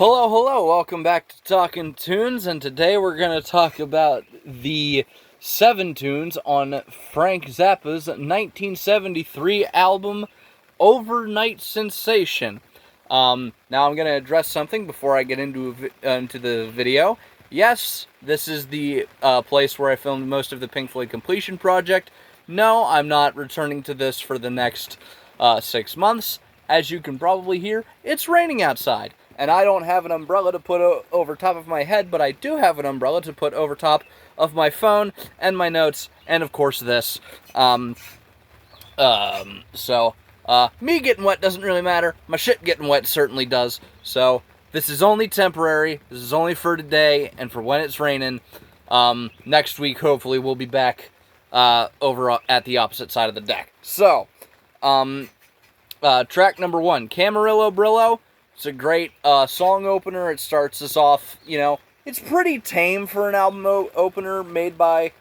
Hello, hello, welcome back to Talking Tunes, and today we're going to talk about the 7 tunes on Frank Zappa's 1973 album, Over-Nite Sensation. Now I'm going to address something before I get into the video. Yes, this is the place where I filmed most of the Pink Floyd Completion Project. No, I'm not returning to this for the next 6 months. As you can probably hear, it's raining outside. And I don't have an umbrella to put over top of my head, but I do have an umbrella to put over top of my phone and my notes, and of course this. Me getting wet doesn't really matter. My shit getting wet certainly does. So this is only temporary. This is only for today and for when it's raining. Next week, hopefully, we'll be back over at the opposite side of the deck. So, track number 1, Camarillo Brillo. It's a great song opener. It starts us off, it's pretty tame for an album opener made by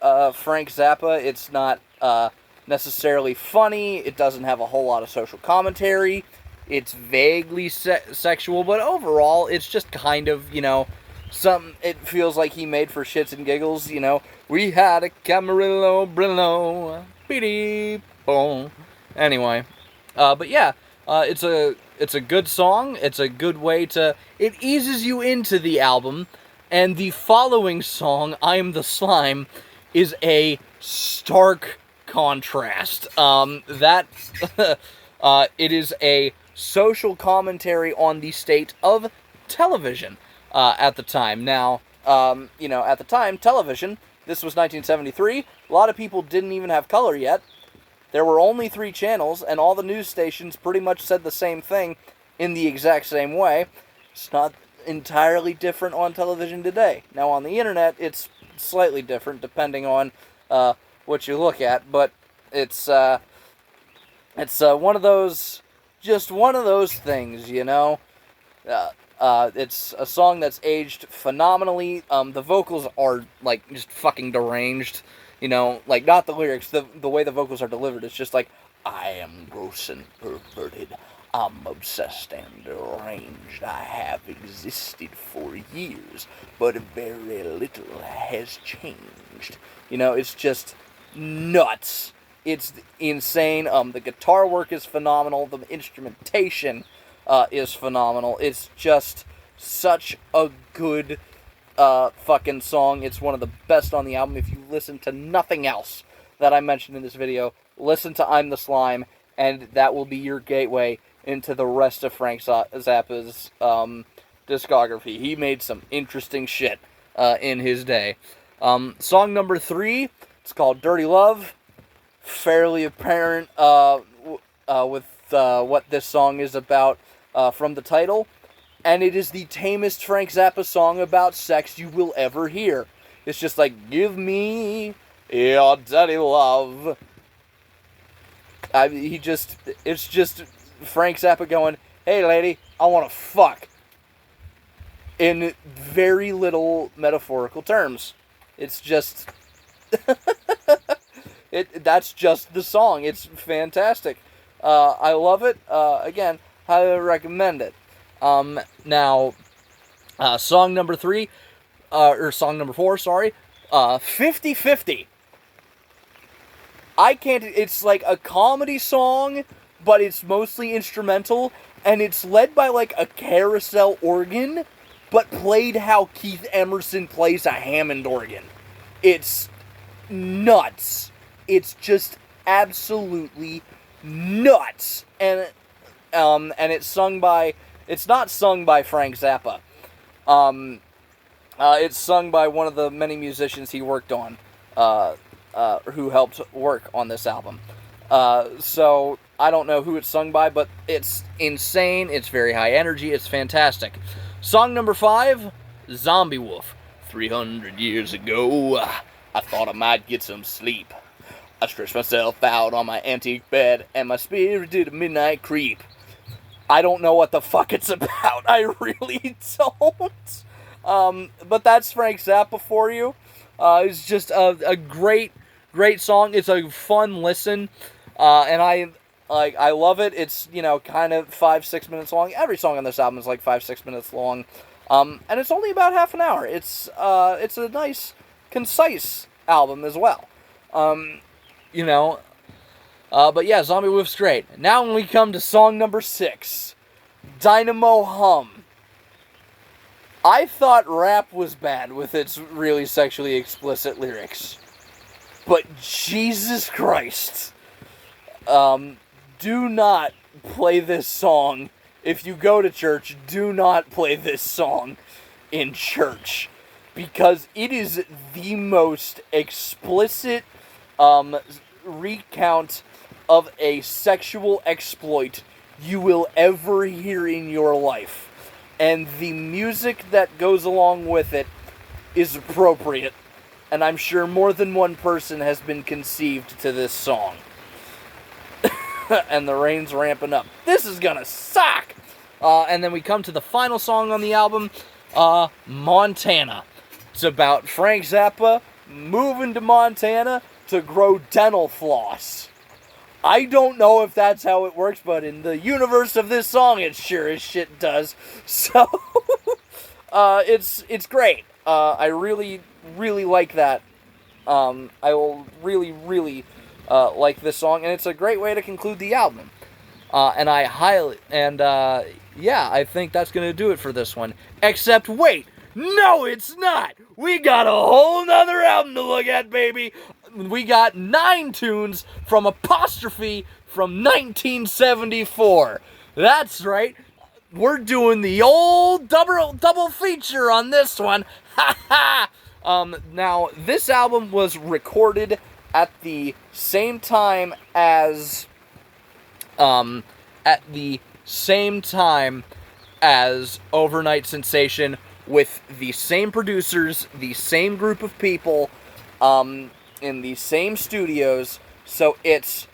Frank Zappa. It's not necessarily funny. It doesn't have a whole lot of social commentary. It's vaguely sexual, but overall, it's just kind of, something it feels like he made for shits and giggles, We had a Camarillo Brillo, beep boom. Anyway, but yeah, it's a good song. It's a good way to... It eases you into the album. And the following song, I'm the Slime, is a stark contrast. It is a social commentary on the state of television at the time. Now, at the time, television, this was 1973, a lot of people didn't even have color yet. There were only 3 channels, and all the news stations pretty much said the same thing in the exact same way. It's not entirely different on television today. Now, on the internet, it's slightly different depending on what you look at, but it's one of those, just one of those things, It's a song that's aged phenomenally. The vocals are, just fucking deranged. Not the lyrics, the way the vocals are delivered. It's just like, I am gross and perverted. I'm obsessed and deranged. I have existed for years, but very little has changed. It's just nuts. It's insane. The guitar work is phenomenal. The instrumentation is phenomenal. It's just such a good fucking song. It's one of the best on the album. If you listen to nothing else that I mentioned in this video, listen to I'm the Slime, and that will be your gateway into the rest of Frank Zappa's discography. He made some interesting shit in his day. Song number 3, it's called Dirty Love. Fairly apparent with what this song is about from the title. And it is the tamest Frank Zappa song about sex you will ever hear. It's just like, give me your dirty love. It's just Frank Zappa going, hey lady, I want to fuck. In very little metaphorical terms. It's just, that's just the song. It's fantastic. I love it. Again, highly recommend it. Now, song number 4, sorry, 50-50. It's like a comedy song, but it's mostly instrumental, and it's led by like a carousel organ, but played how Keith Emerson plays a Hammond organ. It's nuts. It's just absolutely nuts. And it's not sung by Frank Zappa. It's sung by one of the many musicians he worked on, who helped work on this album. So I don't know who it's sung by, but it's insane. It's very high energy. It's fantastic. Song number 5, Zombie Wolf. 300 years ago, I thought I might get some sleep. I stretched myself out on my antique bed, and my spirit did a midnight creep. I don't know what the fuck it's about. I really don't. But that's Frank Zappa for you. It's just a great song. It's a fun listen. And Like, I love it. It's, kind of 5-6 minutes long. Every song on this album is like 5-6 minutes long. And it's only about half an hour. It's a nice, concise album as well. But yeah, Zombie Wolf's great. Now when we come to song number 6, Dynamo Hum. I thought rap was bad with its really sexually explicit lyrics. But Jesus Christ. Do not play this song. If you go to church, do not play this song in church. Because it is the most explicit recount of a sexual exploit you will ever hear in your life. And the music that goes along with it is appropriate. And I'm sure more than one person has been conceived to this song. And the rain's ramping up. This is gonna suck! And then we come to the final song on the album, Montana. It's about Frank Zappa moving to Montana to grow dental floss. I don't know if that's how it works, but in the universe of this song, it sure as shit does. So, it's great. I really, really like that. I will really, really like this song, and it's a great way to conclude the album. I think that's gonna do it for this one. Except, wait! No, it's not! We got a whole nother album to look at, baby! We got 9 tunes from Apostrophe from 1974. That's right. We're doing the old double feature on this one. Ha ha! Now, this album was recorded at the same time as Over-Nite Sensation, with the same producers, the same group of people, in the same studios. So it's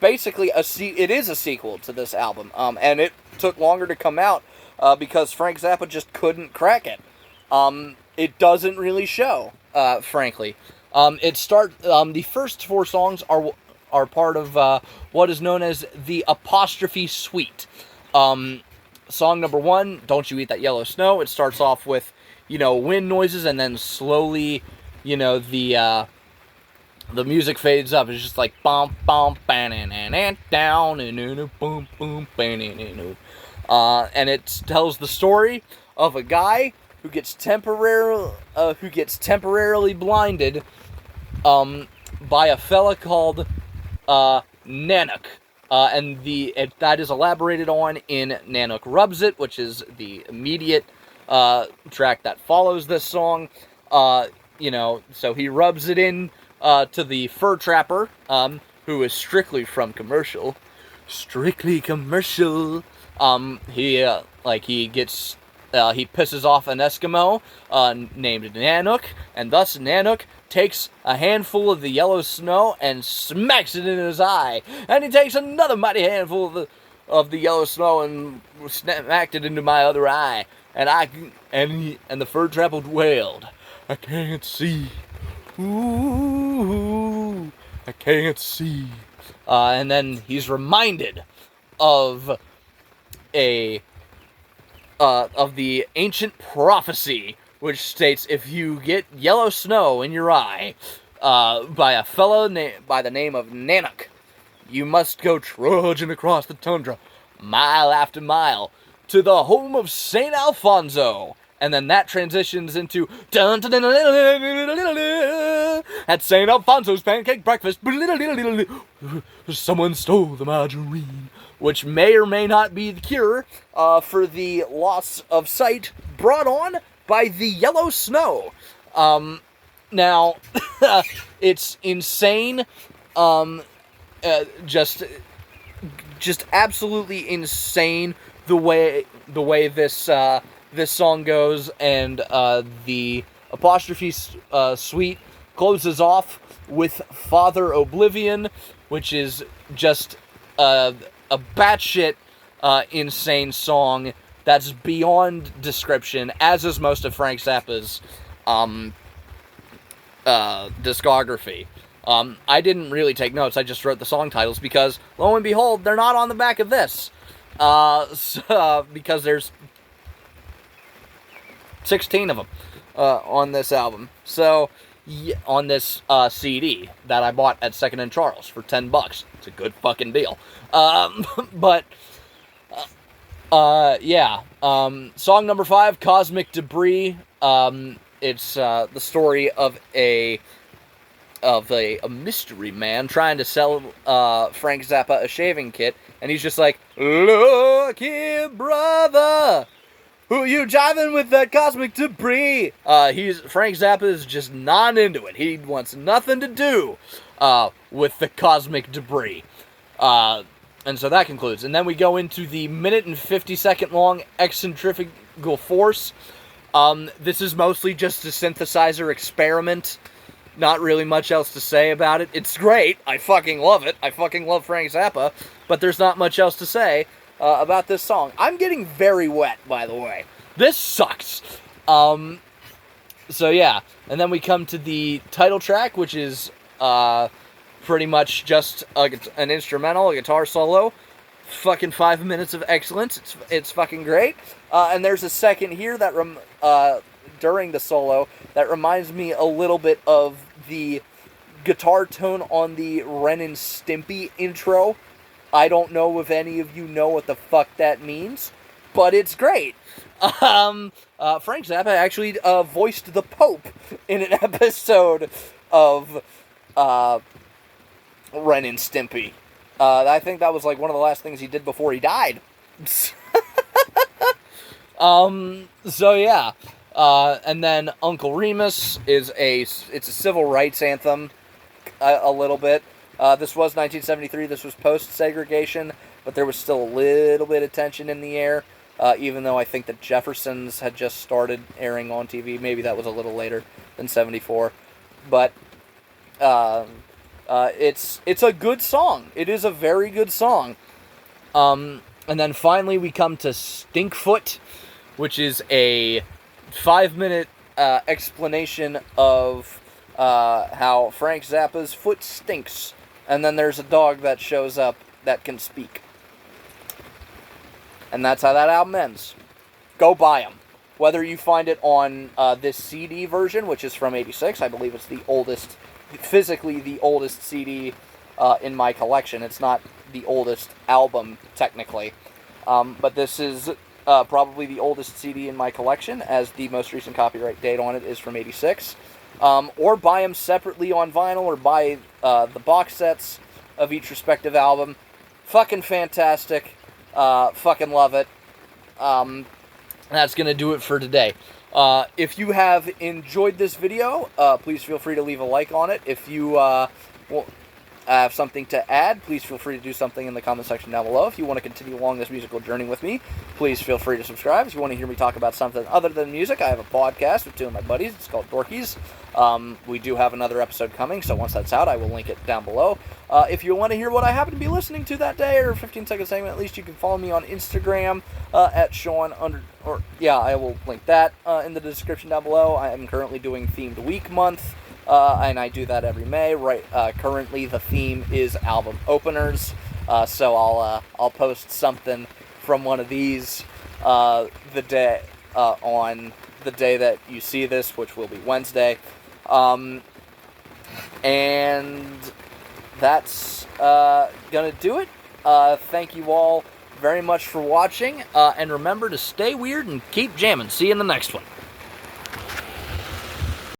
basically it is a sequel to this album, and it took longer to come out because Frank Zappa just couldn't crack it. It doesn't really show, frankly. The first 4 songs are part of what is known as the Apostrophe Suite. Song number 1, Don't You Eat That Yellow Snow. It starts off with, wind noises, and then slowly, the music fades up. It's just like bum bum ban down and boom boom ban. And it tells the story of a guy who gets temporarily blinded by a fella called Nanook. And that is elaborated on in Nanook Rubs It, which is the immediate track that follows this song. So he rubs it in to the fur trapper, who is strictly commercial. He pisses off an Eskimo named Nanook, and thus Nanook takes a handful of the yellow snow and smacks it in his eye. And he takes another mighty handful of the yellow snow and smacked it into my other eye. And the fur trapper wailed, I can't see. Ooh, I can't see. And then he's reminded of the ancient prophecy, which states if you get yellow snow in your eye by a fellow by the name of Nanook, you must go trudging across the tundra, mile after mile, to the home of St. Alfonso. And then that transitions into at St. Alfonso's pancake breakfast. Someone stole the margarine, which may or may not be the cure for the loss of sight brought on by the yellow snow. Now, it's insane. Just absolutely insane the way this song goes, and the Apostrophe Suite closes off with Father Oblivion, which is just a batshit insane song that's beyond description, as is most of Frank Zappa's discography. I didn't really take notes. I just wrote the song titles because, lo and behold, they're not on the back of this. Because there's 16 of them on this album. So, on this CD that I bought at Second and Charles for $10. It's a good fucking deal. But, yeah. Song number 5, Cosmic Debris. It's the story of a mystery man trying to sell Frank Zappa a shaving kit, and he's just like, "Look here, brother, who you jiving with that cosmic debris?" Frank Zappa is just not into it. He wants nothing to do with the cosmic debris. And so that concludes. And then we go into the 1 and 50-second long Eccentrifugal Force. This is mostly just a synthesizer experiment. Not really much else to say about it. It's great. I fucking love it. I fucking love Frank Zappa. But there's not much else to say about this song. I'm getting very wet, by the way. This sucks. So yeah. And then we come to the title track, which is pretty much just an instrumental, a guitar solo. Fucking 5 minutes of excellence. It's fucking great. And there's a second here that during the solo that reminds me a little bit of the guitar tone on the Ren and Stimpy intro. I don't know if any of you know what the fuck that means, but it's great. Frank Zappa actually voiced the Pope in an episode of Ren and Stimpy. I think that was like one of the last things he did before he died. So yeah. And then Uncle Remus is it's a civil rights anthem, a little bit. This was 1973, this was post-segregation, but there was still a little bit of tension in the air, even though I think the Jeffersons had just started airing on TV. Maybe that was a little later than 74. But, it's a good song. It is a very good song. And then finally we come to Stinkfoot, which is a 5-minute explanation of how Frank Zappa's foot stinks. And then there's a dog that shows up that can speak. And that's how that album ends. Go buy them. Whether you find it on this CD version, which is from '86, I believe it's the oldest, physically the oldest CD in my collection. It's not the oldest album, technically. But this is probably the oldest CD in my collection, as the most recent copyright date on it is from '86. Or buy them separately on vinyl, or buy the box sets of each respective album. Fucking fantastic. Fucking love it. That's going to do it for today. If you have enjoyed this video, please feel free to leave a like on it. If you have something to add, please feel free to do something in the comment section down below. If you want to continue along this musical journey with me, please feel free to subscribe. If you want to hear me talk about something other than music, I have a podcast with two of my buddies. It's called Dorkies. We do have another episode coming, so once that's out, I will link it down below. If you want to hear what I happen to be listening to that day, or a 15-second segment, at least you can follow me on Instagram at Sean I will link that in the description down below. I am currently doing Themed Week Month. And I do that every May. Currently the theme is album openers. So I'll post something from one of these on the day that you see this, which will be Wednesday. And that's gonna do it. Thank you all very much for watching. And remember to stay weird and keep jamming. See you in the next one.